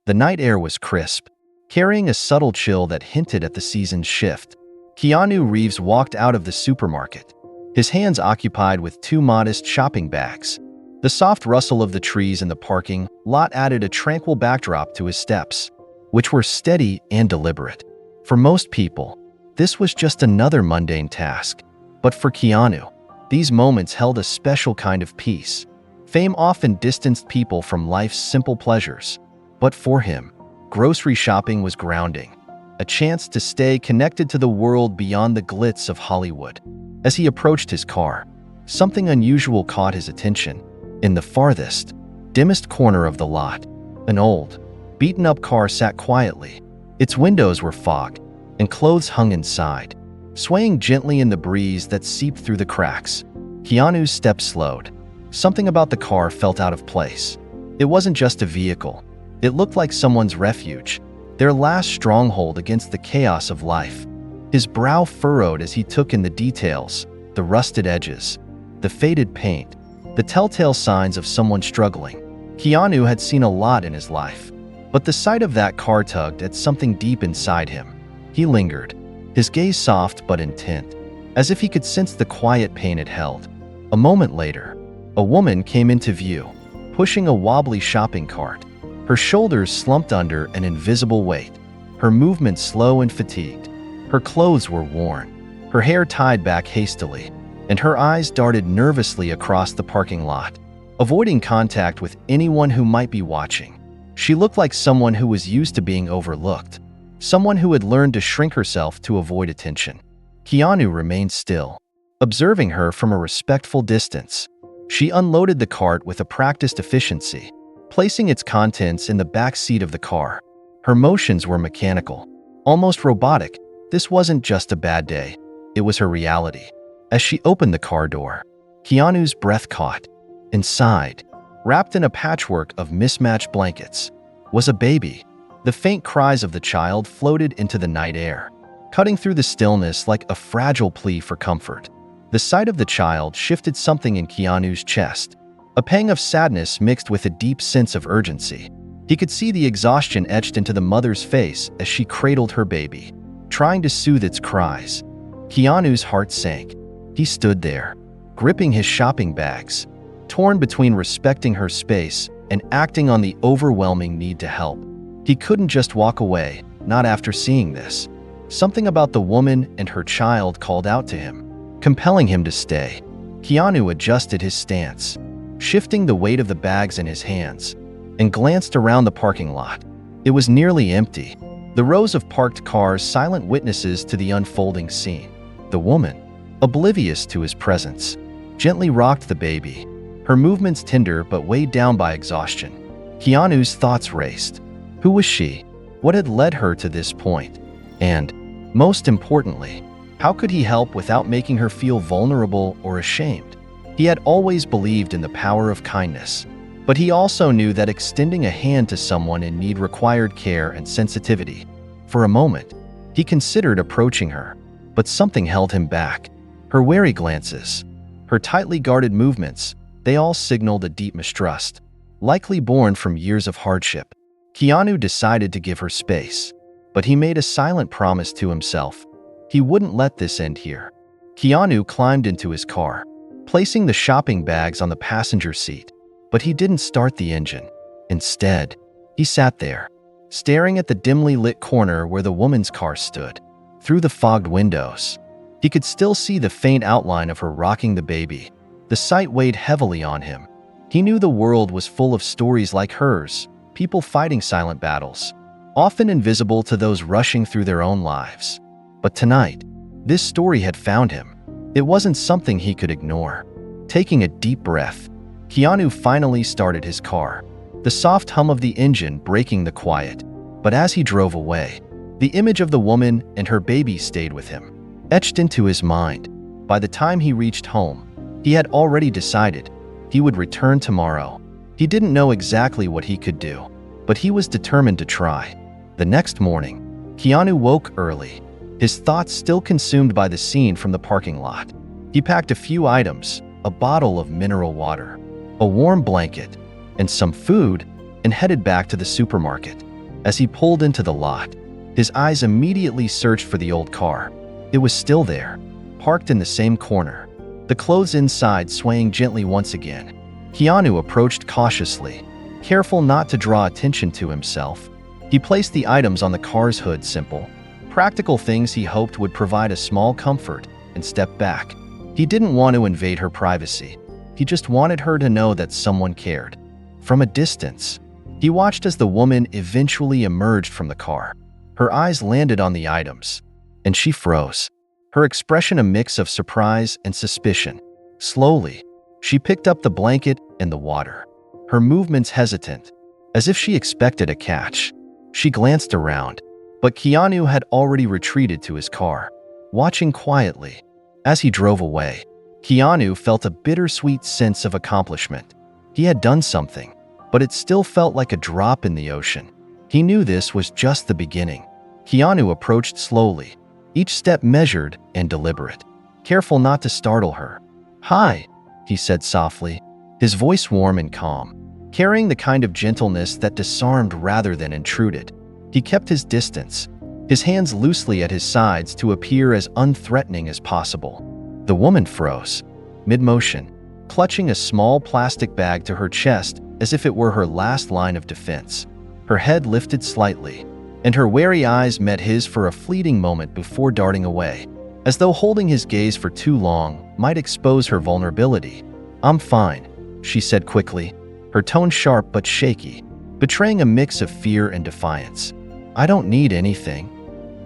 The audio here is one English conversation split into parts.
The night air was crisp, carrying a subtle chill that hinted at the season's shift. Keanu Reeves walked out of the supermarket, his hands occupied with two modest shopping bags. The soft rustle of the trees in the parking lot added a tranquil backdrop to his steps, which were steady and deliberate. For most people, this was just another mundane task. But for Keanu, these moments held a special kind of peace. Fame often distanced people from life's simple pleasures. But for him, grocery shopping was grounding, a chance to stay connected to the world beyond the glitz of Hollywood. As he approached his car, something unusual caught his attention. In the farthest, dimmest corner of the lot, an old, beaten-up car sat quietly. Its windows were fogged, and clothes hung inside, swaying gently in the breeze that seeped through the cracks. Keanu's steps slowed. Something about the car felt out of place. It wasn't just a vehicle. It looked like someone's refuge, their last stronghold against the chaos of life. His brow furrowed as he took in the details, the rusted edges, the faded paint, the telltale signs of someone struggling. Keanu had seen a lot in his life, but the sight of that car tugged at something deep inside him. He lingered, his gaze soft but intent, as if he could sense the quiet pain it held. A moment later, a woman came into view, pushing a wobbly shopping cart. Her shoulders slumped under an invisible weight, her movements slow and fatigued. Her clothes were worn, her hair tied back hastily, and her eyes darted nervously across the parking lot, avoiding contact with anyone who might be watching. She looked like someone who was used to being overlooked, someone who had learned to shrink herself to avoid attention. Keanu remained still, observing her from a respectful distance. She unloaded the cart with a practiced efficiency, placing its contents in the back seat of the car. Her motions were mechanical, almost robotic. This wasn't just a bad day, it was her reality. As she opened the car door, Keanu's breath caught. Inside, wrapped in a patchwork of mismatched blankets, was a baby. The faint cries of the child floated into the night air, cutting through the stillness like a fragile plea for comfort. The sight of the child shifted something in Keanu's chest, a pang of sadness mixed with a deep sense of urgency. He could see the exhaustion etched into the mother's face as she cradled her baby, trying to soothe its cries. Keanu's heart sank. He stood there, gripping his shopping bags, torn between respecting her space and acting on the overwhelming need to help. He couldn't just walk away, not after seeing this. Something about the woman and her child called out to him, compelling him to stay. Keanu adjusted his stance, shifting the weight of the bags in his hands, and glanced around the parking lot. It was nearly empty, the rows of parked cars silent witnesses to the unfolding scene. The woman, oblivious to his presence, gently rocked the baby, her movements tender but weighed down by exhaustion. Keanu's thoughts raced. Who was she? What had led her to this point? And, most importantly, how could he help without making her feel vulnerable or ashamed? He had always believed in the power of kindness, but he also knew that extending a hand to someone in need required care and sensitivity. For a moment, he considered approaching her, but something held him back. Her wary glances, her tightly guarded movements, they all signaled a deep mistrust, likely born from years of hardship. Keanu decided to give her space, but he made a silent promise to himself. He wouldn't let this end here. Keanu climbed into his car, placing the shopping bags on the passenger seat, but he didn't start the engine. Instead, he sat there, staring at the dimly lit corner where the woman's car stood. Through the fogged windows, he could still see the faint outline of her rocking the baby. The sight weighed heavily on him. He knew the world was full of stories like hers, people fighting silent battles, often invisible to those rushing through their own lives. But tonight, this story had found him. It wasn't something he could ignore. Taking a deep breath, Keanu finally started his car, the soft hum of the engine breaking the quiet. But as he drove away, the image of the woman and her baby stayed with him, etched into his mind. By the time he reached home, he had already decided he would return tomorrow. He didn't know exactly what he could do, but he was determined to try. The next morning, Keanu woke early, his thoughts still consumed by the scene from the parking lot. He packed a few items, a bottle of mineral water, a warm blanket, and some food, and headed back to the supermarket. As he pulled into the lot, his eyes immediately searched for the old car. It was still there, parked in the same corner, the clothes inside swaying gently once again. Keanu approached cautiously, careful not to draw attention to himself. He placed the items on the car's hood, simple, practical things he hoped would provide a small comfort, and stepped back. He didn't want to invade her privacy. He just wanted her to know that someone cared. From a distance, he watched as the woman eventually emerged from the car. Her eyes landed on the items, and she froze, her expression a mix of surprise and suspicion. Slowly, she picked up the blanket and the water, her movements hesitant, as if she expected a catch. She glanced around, but Keanu had already retreated to his car, watching quietly. As he drove away, Keanu felt a bittersweet sense of accomplishment. He had done something, but it still felt like a drop in the ocean. He knew this was just the beginning. Keanu approached slowly, each step measured and deliberate, careful not to startle her. "Hi," he said softly, his voice warm and calm, carrying the kind of gentleness that disarmed rather than intruded. He kept his distance, his hands loosely at his sides to appear as unthreatening as possible. The woman froze, mid-motion, clutching a small plastic bag to her chest as if it were her last line of defense. Her head lifted slightly, and her wary eyes met his for a fleeting moment before darting away, as though holding his gaze for too long might expose her vulnerability. "I'm fine," she said quickly, her tone sharp but shaky, betraying a mix of fear and defiance. "I don't need anything."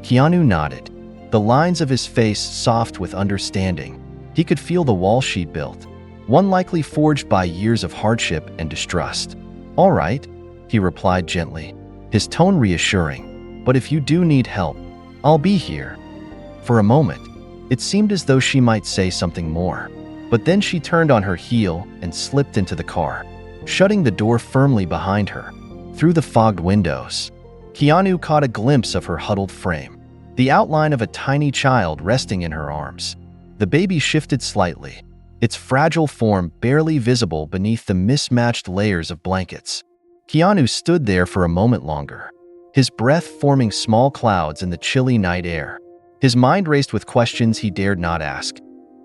Keanu nodded, the lines of his face soft with understanding. He could feel the wall she'd built, one likely forged by years of hardship and distrust. "All right," he replied gently, his tone reassuring, "but if you do need help, I'll be here." For a moment, it seemed as though she might say something more, but then she turned on her heel and slipped into the car, shutting the door firmly behind her. Through the fogged windows, Keanu caught a glimpse of her huddled frame, the outline of a tiny child resting in her arms. The baby shifted slightly, its fragile form barely visible beneath the mismatched layers of blankets. Keanu stood there for a moment longer, his breath forming small clouds in the chilly night air. His mind raced with questions he dared not ask.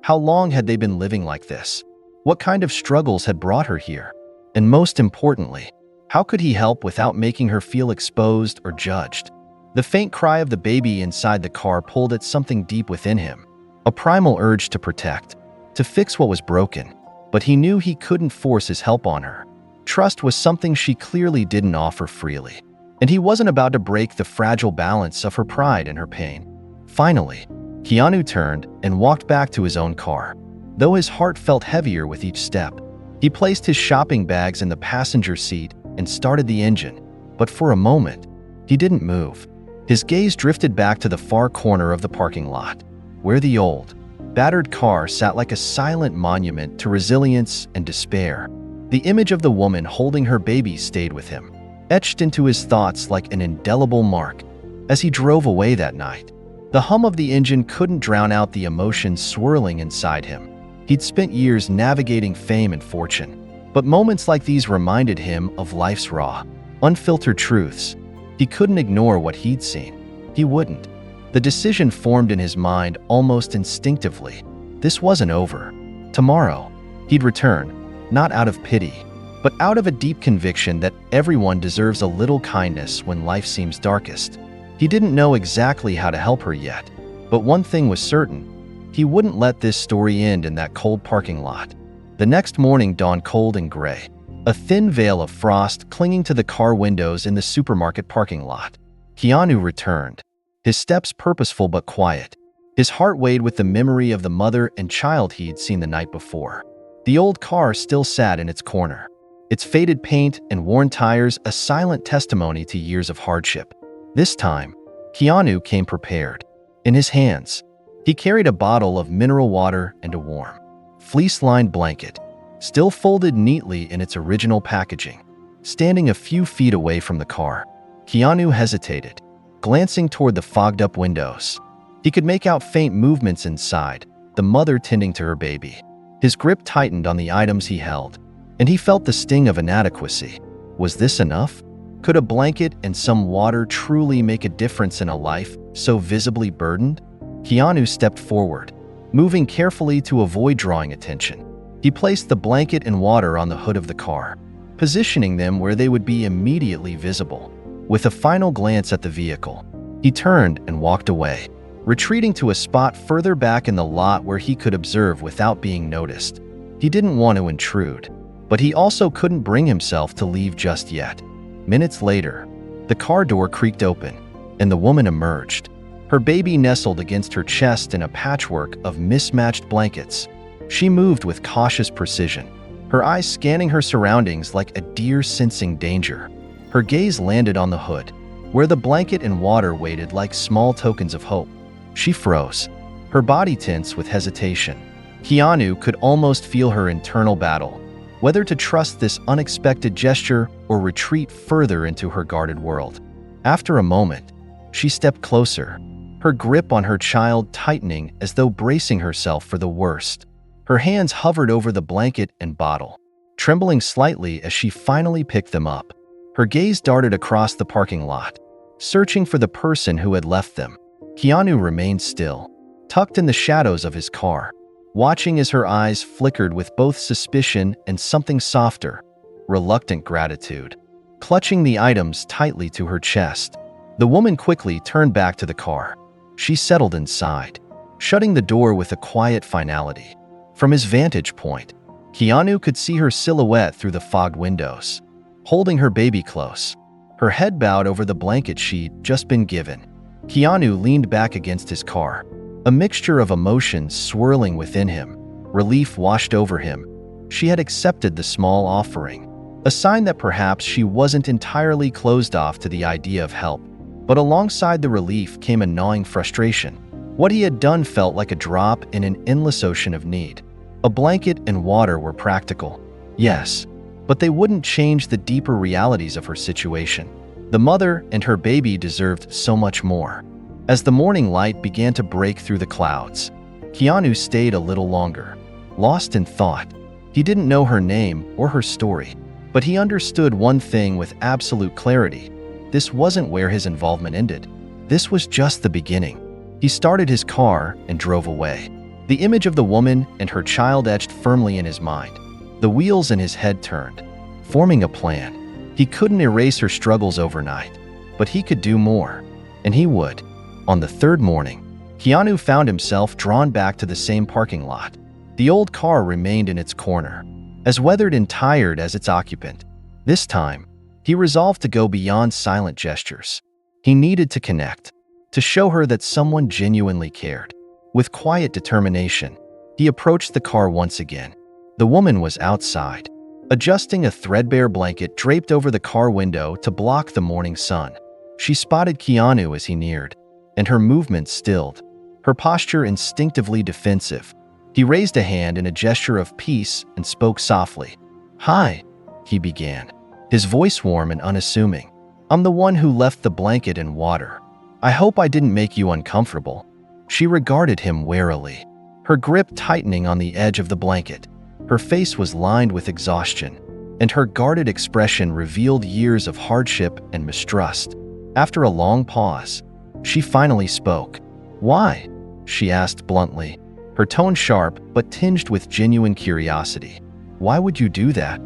How long had they been living like this? What kind of struggles had brought her here? And most importantly, how could he help without making her feel exposed or judged? The faint cry of the baby inside the car pulled at something deep within him, a primal urge to protect, to fix what was broken. But he knew he couldn't force his help on her. Trust was something she clearly didn't offer freely, and he wasn't about to break the fragile balance of her pride and her pain. Finally, Keanu turned and walked back to his own car. Though his heart felt heavier with each step, he placed his shopping bags in the passenger seat and started the engine. But for a moment, he didn't move. His gaze drifted back to the far corner of the parking lot, where the old, battered car sat like a silent monument to resilience and despair. The image of the woman holding her baby stayed with him, etched into his thoughts like an indelible mark. As he drove away that night, the hum of the engine couldn't drown out the emotions swirling inside him. He'd spent years navigating fame and fortune, but moments like these reminded him of life's raw, unfiltered truths. He couldn't ignore what he'd seen. He wouldn't. The decision formed in his mind almost instinctively. This wasn't over. Tomorrow, he'd return, not out of pity, but out of a deep conviction that everyone deserves a little kindness when life seems darkest. He didn't know exactly how to help her yet, but one thing was certain: he wouldn't let this story end in that cold parking lot. The next morning dawned cold and gray, a thin veil of frost clinging to the car windows in the supermarket parking lot. Keanu returned, his steps purposeful but quiet, his heart weighed with the memory of the mother and child he'd seen the night before. The old car still sat in its corner, its faded paint and worn tires a silent testimony to years of hardship. This time, Keanu came prepared. In his hands, he carried a bottle of mineral water and a warm, fleece-lined blanket, still folded neatly in its original packaging. Standing a few feet away from the car, Keanu hesitated, glancing toward the fogged-up windows. He could make out faint movements inside, the mother tending to her baby. His grip tightened on the items he held, and he felt the sting of inadequacy. Was this enough? Could a blanket and some water truly make a difference in a life so visibly burdened? Keanu stepped forward, moving carefully to avoid drawing attention. He placed the blanket and water on the hood of the car, positioning them where they would be immediately visible. With a final glance at the vehicle, he turned and walked away, retreating to a spot further back in the lot where he could observe without being noticed. He didn't want to intrude, but he also couldn't bring himself to leave just yet. Minutes later, the car door creaked open, and the woman emerged. Her baby nestled against her chest in a patchwork of mismatched blankets. She moved with cautious precision, her eyes scanning her surroundings like a deer sensing danger. Her gaze landed on the hood, where the blanket and water waited like small tokens of hope. She froze, her body tense with hesitation. Keanu could almost feel her internal battle, whether to trust this unexpected gesture or retreat further into her guarded world. After a moment, she stepped closer, her grip on her child tightening as though bracing herself for the worst. Her hands hovered over the blanket and bottle, trembling slightly as she finally picked them up. Her gaze darted across the parking lot, searching for the person who had left them. Keanu remained still, tucked in the shadows of his car, watching as her eyes flickered with both suspicion and something softer, reluctant gratitude. Clutching the items tightly to her chest, the woman quickly turned back to the car. She settled inside, shutting the door with a quiet finality. From his vantage point, Keanu could see her silhouette through the fogged windows, holding her baby close, her head bowed over the blanket she'd just been given. Keanu leaned back against his car, a mixture of emotions swirling within him. Relief washed over him. She had accepted the small offering, a sign that perhaps she wasn't entirely closed off to the idea of help. But alongside the relief came a gnawing frustration. What he had done felt like a drop in an endless ocean of need. A blanket and water were practical, yes, but they wouldn't change the deeper realities of her situation. The mother and her baby deserved so much more. As the morning light began to break through the clouds, Keanu stayed a little longer, lost in thought. He didn't know her name or her story, but he understood one thing with absolute clarity. This wasn't where his involvement ended. This was just the beginning. He started his car and drove away, the image of the woman and her child etched firmly in his mind. The wheels in his head turned, forming a plan. He couldn't erase her struggles overnight, but he could do more, and he would. On the third morning, Keanu found himself drawn back to the same parking lot. The old car remained in its corner, as weathered and tired as its occupant. This time, he resolved to go beyond silent gestures. He needed to connect, to show her that someone genuinely cared. With quiet determination, he approached the car once again. The woman was outside, adjusting a threadbare blanket draped over the car window to block the morning sun. She spotted Keanu as he neared, and her movements stilled, her posture instinctively defensive. He raised a hand in a gesture of peace and spoke softly. "Hi," he began, his voice warm and unassuming. "I'm the one who left the blanket and water. I hope I didn't make you uncomfortable." She regarded him warily, her grip tightening on the edge of the blanket. Her face was lined with exhaustion, and her guarded expression revealed years of hardship and mistrust. After a long pause, she finally spoke. "Why?" she asked bluntly, her tone sharp but tinged with genuine curiosity. "Why would you do that?"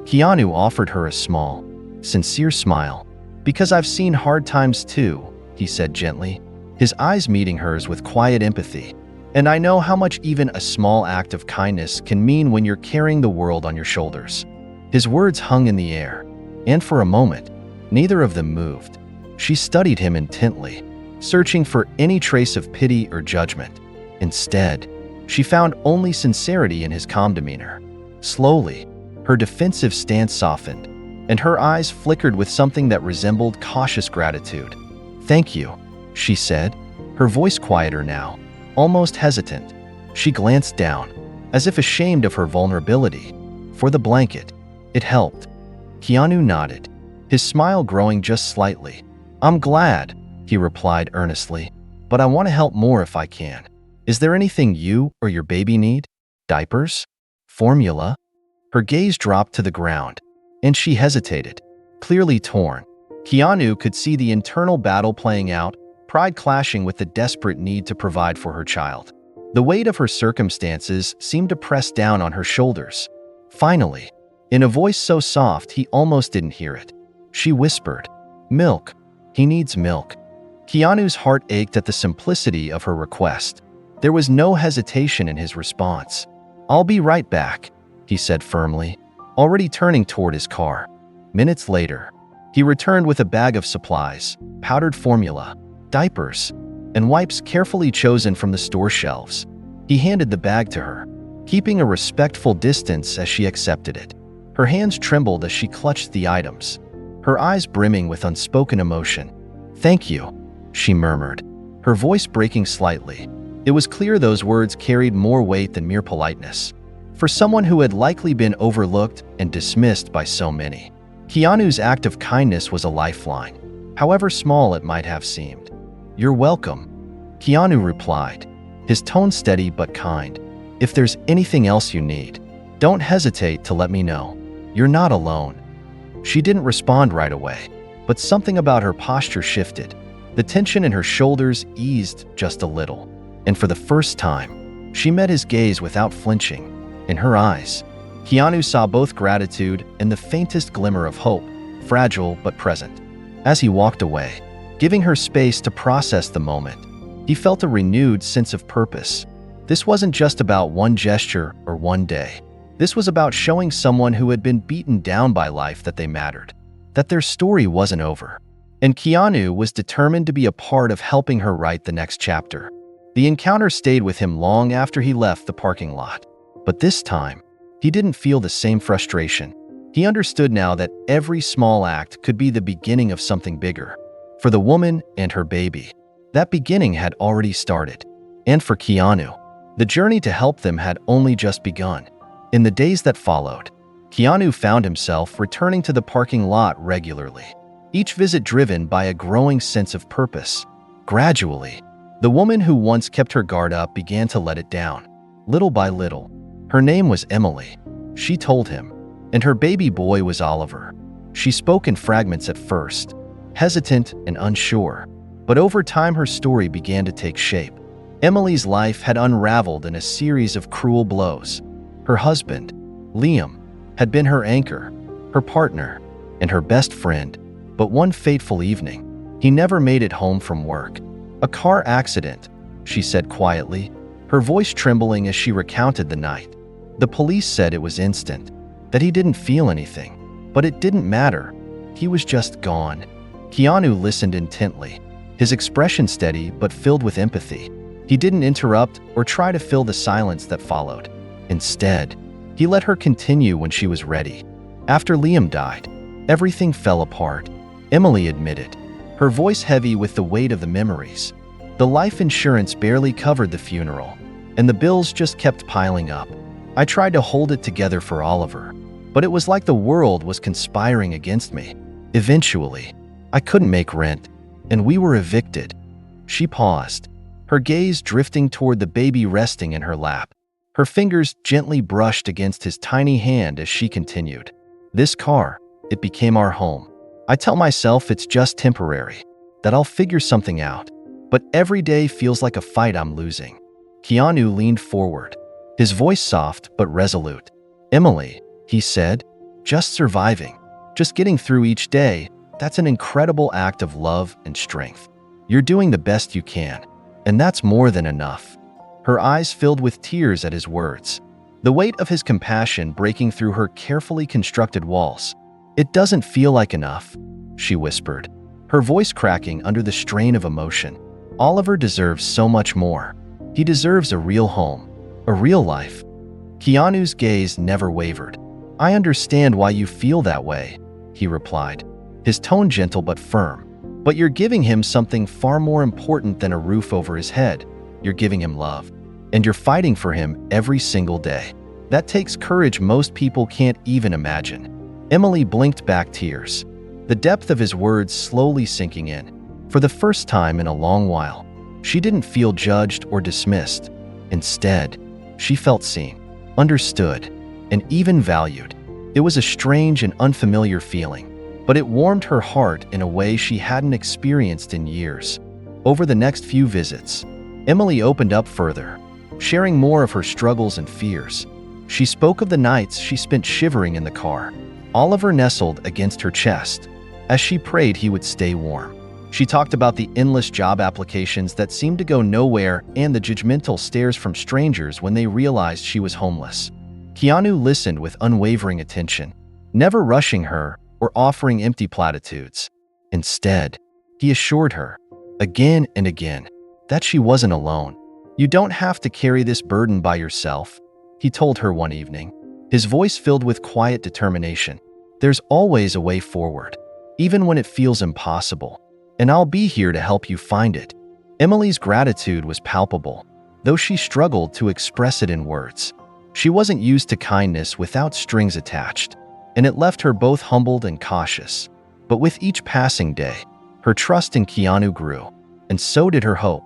Keanu offered her a small, sincere smile. "Because I've seen hard times too," he said gently, his eyes meeting hers with quiet empathy. "And I know how much even a small act of kindness can mean when you're carrying the world on your shoulders." His words hung in the air, and for a moment, neither of them moved. She studied him intently, searching for any trace of pity or judgment. Instead, she found only sincerity in his calm demeanor. Slowly, her defensive stance softened, and her eyes flickered with something that resembled cautious gratitude. "Thank you," she said, her voice quieter now, almost hesitant. She glanced down, as if ashamed of her vulnerability. For the blanket, it helped. Keanu nodded, his smile growing just slightly. "I'm glad," he replied earnestly, "but I want to help more if I can. Is there anything you or your baby need? Diapers? Formula?" Her gaze dropped to the ground, and she hesitated, clearly torn. Keanu could see the internal battle playing out, pride clashing with the desperate need to provide for her child. The weight of her circumstances seemed to press down on her shoulders. Finally, in a voice so soft he almost didn't hear it, she whispered, "Milk. He needs milk." Keanu's heart ached at the simplicity of her request. There was no hesitation in his response. "I'll be right back," he said firmly, already turning toward his car. Minutes later, he returned with a bag of supplies, powdered formula, diapers, and wipes carefully chosen from the store shelves. He handed the bag to her, keeping a respectful distance as she accepted it. Her hands trembled as she clutched the items, her eyes brimming with unspoken emotion. "Thank you," she murmured, her voice breaking slightly. It was clear those words carried more weight than mere politeness. For someone who had likely been overlooked and dismissed by so many, Keanu's act of kindness was a lifeline, however small it might have seemed. "You're welcome," Keanu replied, his tone steady but kind. "If there's anything else you need, don't hesitate to let me know. You're not alone." She didn't respond right away, but something about her posture shifted. The tension in her shoulders eased just a little, and for the first time, she met his gaze without flinching. In her eyes, Keanu saw both gratitude and the faintest glimmer of hope, fragile but present. As he walked away, giving her space to process the moment, he felt a renewed sense of purpose. This wasn't just about one gesture or one day. This was about showing someone who had been beaten down by life that they mattered, that their story wasn't over. And Keanu was determined to be a part of helping her write the next chapter. The encounter stayed with him long after he left the parking lot. But this time, he didn't feel the same frustration. He understood now that every small act could be the beginning of something bigger. For the woman and her baby, that beginning had already started. And for Keanu, the journey to help them had only just begun. In the days that followed, Keanu found himself returning to the parking lot regularly, each visit driven by a growing sense of purpose. Gradually, the woman who once kept her guard up began to let it down, little by little. Her name was Emily, she told him, and her baby boy was Oliver. She spoke in fragments at first, hesitant and unsure, but over time her story began to take shape. Emily's life had unraveled in a series of cruel blows. Her husband, Liam, had been her anchor, her partner, and her best friend, but one fateful evening, he never made it home from work. "A car accident," she said quietly, her voice trembling as she recounted the night. The police said it was instant, that he didn't feel anything, but it didn't matter. He was just gone. Keanu listened intently, his expression steady but filled with empathy. He didn't interrupt or try to fill the silence that followed. Instead, he let her continue when she was ready. After Liam died, everything fell apart, Emily admitted, her voice heavy with the weight of the memories. The life insurance barely covered the funeral, and the bills just kept piling up. I tried to hold it together for Oliver, but it was like the world was conspiring against me. Eventually, I couldn't make rent, and we were evicted. She paused, her gaze drifting toward the baby resting in her lap. Her fingers gently brushed against his tiny hand as she continued. "This car, it became our home. I tell myself it's just temporary, that I'll figure something out, but every day feels like a fight I'm losing." Keanu leaned forward, his voice soft but resolute. "Emily," he said, "just surviving, just getting through each day, that's an incredible act of love and strength. You're doing the best you can, and that's more than enough." Her eyes filled with tears at his words, the weight of his compassion breaking through her carefully constructed walls. "It doesn't feel like enough," she whispered, her voice cracking under the strain of emotion. "Oliver deserves so much more. He deserves a real home, a real life." Keanu's gaze never wavered. "I understand why you feel that way," he replied, his tone gentle but firm. "But you're giving him something far more important than a roof over his head. You're giving him love, and you're fighting for him every single day. That takes courage most people can't even imagine." Emily blinked back tears, the depth of his words slowly sinking in. For the first time in a long while, she didn't feel judged or dismissed. Instead, she felt seen, understood, and even valued. It was a strange and unfamiliar feeling, but it warmed her heart in a way she hadn't experienced in years. Over the next few visits, Emily opened up further, sharing more of her struggles and fears. She spoke of the nights she spent shivering in the car. Oliver nestled against her chest as she prayed he would stay warm. She talked about the endless job applications that seemed to go nowhere and the judgmental stares from strangers when they realized she was homeless. Keanu listened with unwavering attention, never rushing her or offering empty platitudes. Instead, he assured her, again and again, that she wasn't alone. "You don't have to carry this burden by yourself," he told her one evening, his voice filled with quiet determination. "There's always a way forward, even when it feels impossible, and I'll be here to help you find it." Emily's gratitude was palpable, though she struggled to express it in words. She wasn't used to kindness without strings attached, and it left her both humbled and cautious. But with each passing day, her trust in Keanu grew, and so did her hope.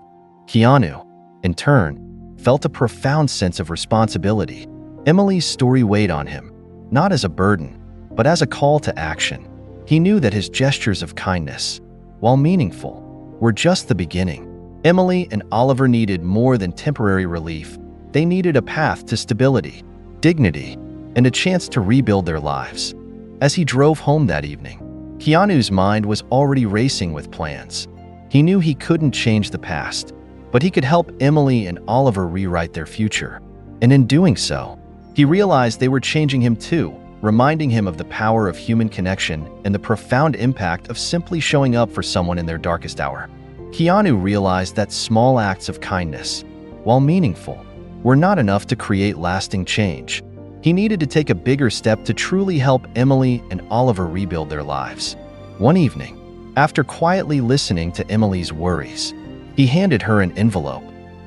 Keanu, in turn, felt a profound sense of responsibility. Emily's story weighed on him, not as a burden, but as a call to action. He knew that his gestures of kindness, while meaningful, were just the beginning. Emily and Oliver needed more than temporary relief. They needed a path to stability, dignity, and a chance to rebuild their lives. As he drove home that evening, Keanu's mind was already racing with plans. He knew he couldn't change the past, but he could help Emily and Oliver rewrite their future. And in doing so, he realized they were changing him too, reminding him of the power of human connection and the profound impact of simply showing up for someone in their darkest hour. Keanu realized that small acts of kindness, while meaningful, were not enough to create lasting change. He needed to take a bigger step to truly help Emily and Oliver rebuild their lives. One evening, after quietly listening to Emily's worries, he handed her an envelope.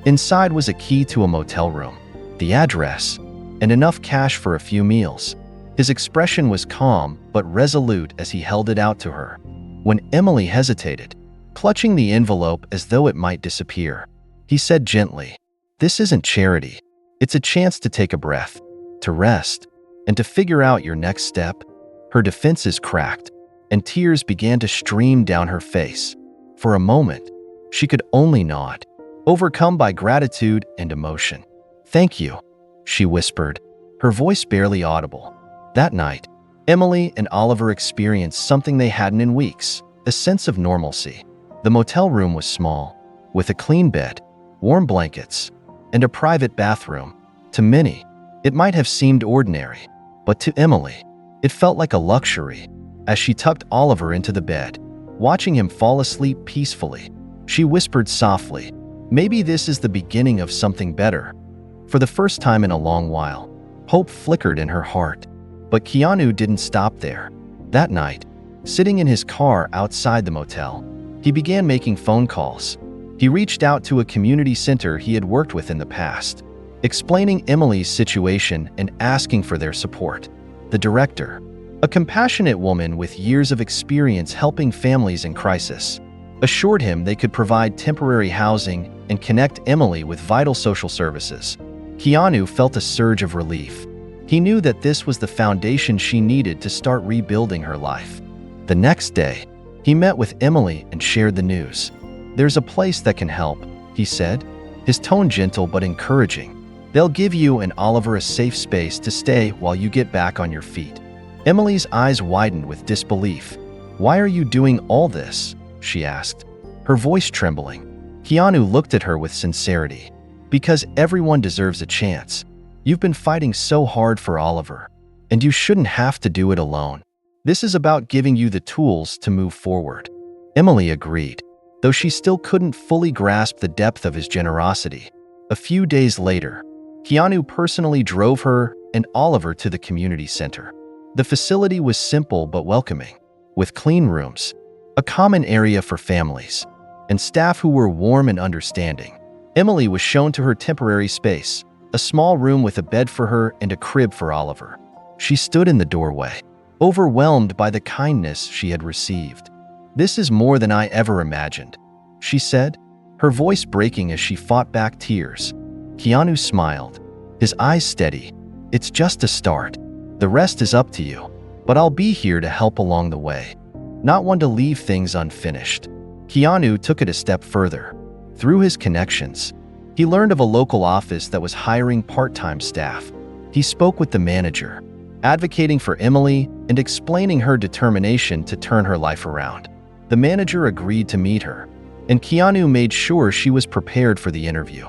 Inside was a key to a motel room, the address, and enough cash for a few meals. His expression was calm but resolute as he held it out to her. When Emily hesitated, clutching the envelope as though it might disappear, he said gently, "This isn't charity. It's a chance to take a breath, to rest, and to figure out your next step." Her defenses cracked, and tears began to stream down her face. For a moment, she could only nod, overcome by gratitude and emotion. "Thank you," she whispered, her voice barely audible. That night, Emily and Oliver experienced something they hadn't in weeks, a sense of normalcy. The motel room was small, with a clean bed, warm blankets, and a private bathroom. To many, it might have seemed ordinary, but to Emily, it felt like a luxury. As she tucked Oliver into the bed, watching him fall asleep peacefully, she whispered softly, "Maybe this is the beginning of something better." For the first time in a long while, hope flickered in her heart. But Keanu didn't stop there. That night, sitting in his car outside the motel, he began making phone calls. He reached out to a community center he had worked with in the past, explaining Emily's situation and asking for their support. The director, a compassionate woman with years of experience helping families in crisis, assured him they could provide temporary housing and connect Emily with vital social services. Keanu felt a surge of relief. He knew that this was the foundation she needed to start rebuilding her life. The next day, he met with Emily and shared the news. "There's a place that can help," he said, his tone gentle but encouraging. "They'll give you and Oliver a safe space to stay while you get back on your feet." Emily's eyes widened with disbelief. "Why are you doing all this?" she asked, her voice trembling. Keanu looked at her with sincerity. "Because everyone deserves a chance. You've been fighting so hard for Oliver, and you shouldn't have to do it alone. This is about giving you the tools to move forward." Emily agreed, though she still couldn't fully grasp the depth of his generosity. A few days later, Keanu personally drove her and Oliver to the community center. The facility was simple but welcoming, with clean rooms, a common area for families, and staff who were warm and understanding. Emily was shown to her temporary space, a small room with a bed for her and a crib for Oliver. She stood in the doorway, overwhelmed by the kindness she had received. "This is more than I ever imagined," she said, her voice breaking as she fought back tears. Keanu smiled, his eyes steady. "It's just a start. The rest is up to you, but I'll be here to help along the way." not one to leave things unfinished. Keanu took it a step further. Through his connections, he learned of a local office that was hiring part-time staff. He spoke with the manager, advocating for Emily and explaining her determination to turn her life around. The manager agreed to meet her, and Keanu made sure she was prepared for the interview.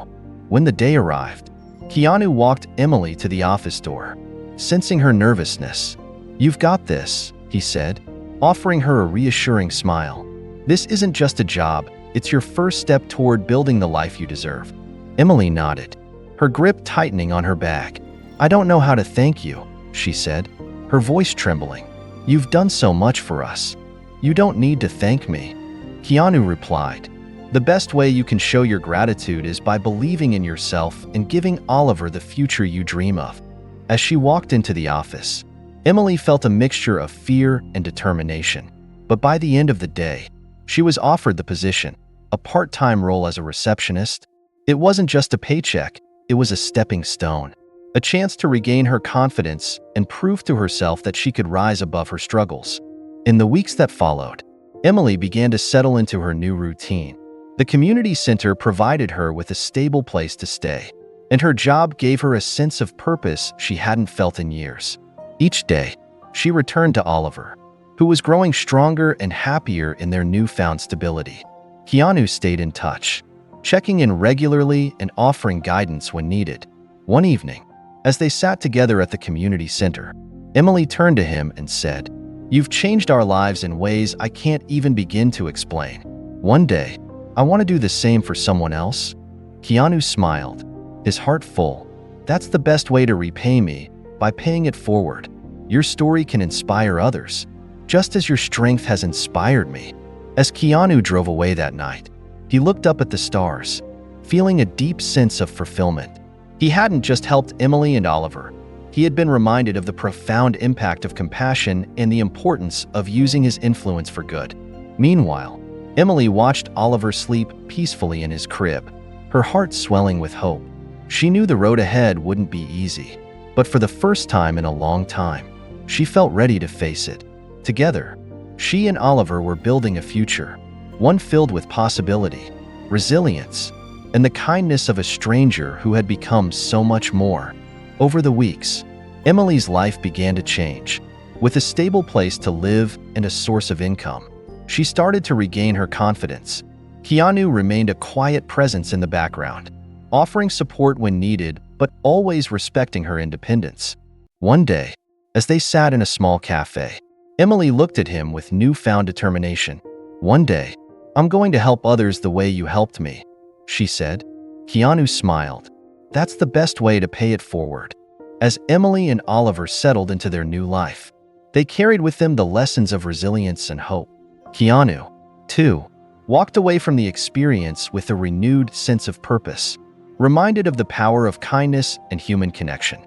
When the day arrived, Keanu walked Emily to the office door. Sensing her nervousness, "You've got this," he said, offering her a reassuring smile. "This isn't just a job, it's your first step toward building the life you deserve." Emily nodded, her grip tightening on her bag. "I don't know how to thank you," she said, her voice trembling. "You've done so much for us. You don't need to thank me." Keanu replied, "The best way you can show your gratitude is by believing in yourself and giving Oliver the future you dream of." As she walked into the office, Emily felt a mixture of fear and determination. But by the end of the day, she was offered the position, a part-time role as a receptionist. It wasn't just a paycheck, it was a stepping stone, a chance to regain her confidence and prove to herself that she could rise above her struggles. In the weeks that followed, Emily began to settle into her new routine. The community center provided her with a stable place to stay, and her job gave her a sense of purpose she hadn't felt in years. Each day, she returned to Oliver, who was growing stronger and happier in their newfound stability. Keanu stayed in touch, checking in regularly and offering guidance when needed. One evening, as they sat together at the community center, Emily turned to him and said, "You've changed our lives in ways I can't even begin to explain. One day, I want to do the same for someone else." Keanu smiled, his heart full. "That's the best way to repay me, by paying it forward. Your story can inspire others, just as your strength has inspired me." As Keanu drove away that night, he looked up at the stars, feeling a deep sense of fulfillment. He hadn't just helped Emily and Oliver. He had been reminded of the profound impact of compassion and the importance of using his influence for good. Meanwhile, Emily watched Oliver sleep peacefully in his crib, her heart swelling with hope. She knew the road ahead wouldn't be easy, but for the first time in a long time, she felt ready to face it. Together, she and Oliver were building a future, one filled with possibility, resilience, and the kindness of a stranger who had become so much more. Over the weeks, Emily's life began to change. With a stable place to live and a source of income, she started to regain her confidence. Keanu remained a quiet presence in the background, offering support when needed, but always respecting her independence. One day, as they sat in a small cafe, Emily looked at him with newfound determination. "One day, I'm going to help others the way you helped me," she said. Keanu smiled. That's the best way to pay it forward. As Emily and Oliver settled into their new life, they carried with them the lessons of resilience and hope. Keanu, too, walked away from the experience with a renewed sense of purpose, reminded of the power of kindness and human connection.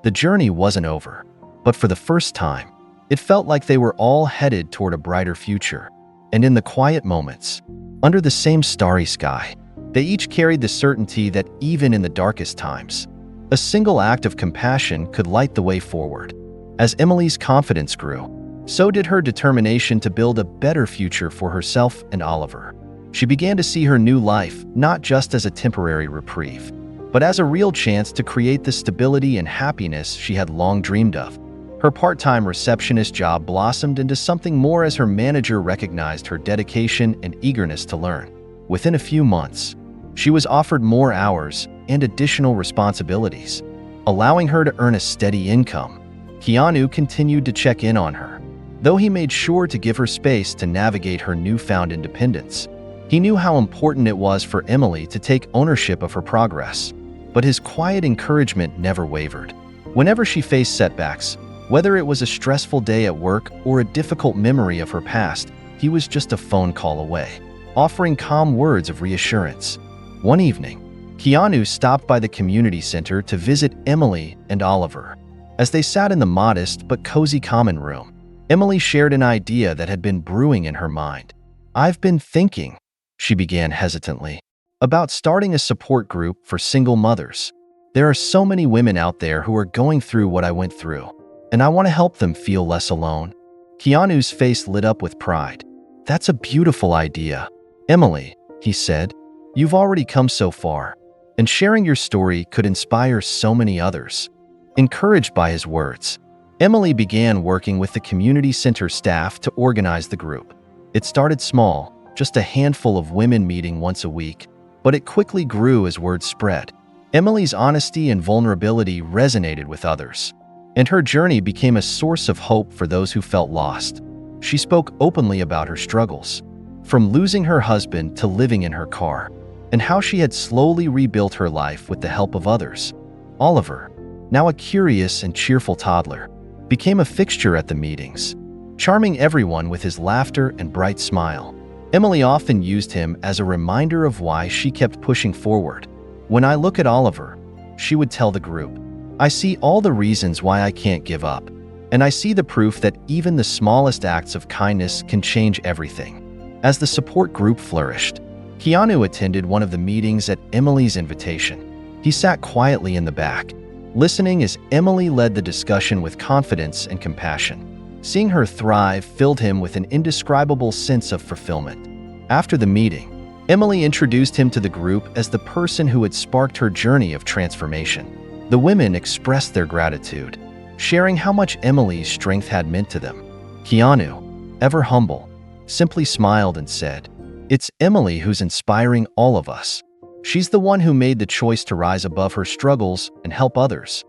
The journey wasn't over, but for the first time, it felt like they were all headed toward a brighter future. And in the quiet moments, under the same starry sky, they each carried the certainty that even in the darkest times, a single act of compassion could light the way forward. As Emily's confidence grew, so did her determination to build a better future for herself and Oliver. She began to see her new life not just as a temporary reprieve, but as a real chance to create the stability and happiness she had long dreamed of. Her part-time receptionist job blossomed into something more as her manager recognized her dedication and eagerness to learn. Within a few months, she was offered more hours and additional responsibilities, allowing her to earn a steady income. Keanu continued to check in on her, though he made sure to give her space to navigate her newfound independence. He knew how important it was for Emily to take ownership of her progress, but his quiet encouragement never wavered. Whenever she faced setbacks, whether it was a stressful day at work or a difficult memory of her past, he was just a phone call away, offering calm words of reassurance. One evening, Keanu stopped by the community center to visit Emily and Oliver. As they sat in the modest but cozy common room, Emily shared an idea that had been brewing in her mind. "I've been thinking," she began hesitantly, "about starting a support group for single mothers. There are so many women out there who are going through what I went through, and I want to help them feel less alone." Keanu's face lit up with pride. "That's a beautiful idea. Emily," he said, "you've already come so far, and sharing your story could inspire so many others." Encouraged by his words, Emily began working with the community center staff to organize the group. It started small, just a handful of women meeting once a week, but it quickly grew as word spread. Emily's honesty and vulnerability resonated with others, and her journey became a source of hope for those who felt lost. She spoke openly about her struggles, from losing her husband to living in her car, and how she had slowly rebuilt her life with the help of others. Oliver, now a curious and cheerful toddler, became a fixture at the meetings, charming everyone with his laughter and bright smile. Emily often used him as a reminder of why she kept pushing forward. "When I look at Oliver," she would tell the group, "I see all the reasons why I can't give up, and I see the proof that even the smallest acts of kindness can change everything." As the support group flourished, Keanu attended one of the meetings at Emily's invitation. He sat quietly in the back, listening as Emily led the discussion with confidence and compassion. Seeing her thrive filled him with an indescribable sense of fulfillment. After the meeting, Emily introduced him to the group as the person who had sparked her journey of transformation. The women expressed their gratitude, sharing how much Emily's strength had meant to them. Keanu, ever humble, simply smiled and said, "It's Emily who's inspiring all of us. She's the one who made the choice to rise above her struggles and help others."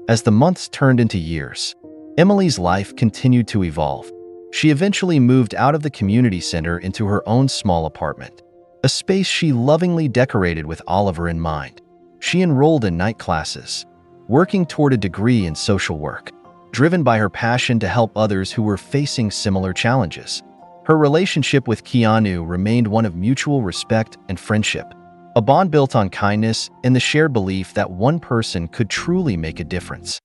As the months turned into years, Emily's life continued to evolve. She eventually moved out of the community center into her own small apartment, a space she lovingly decorated with Oliver in mind. She enrolled in night classes, working toward a degree in social work, driven by her passion to help others who were facing similar challenges. Her relationship with Keanu remained one of mutual respect and friendship, a bond built on kindness and the shared belief that one person could truly make a difference.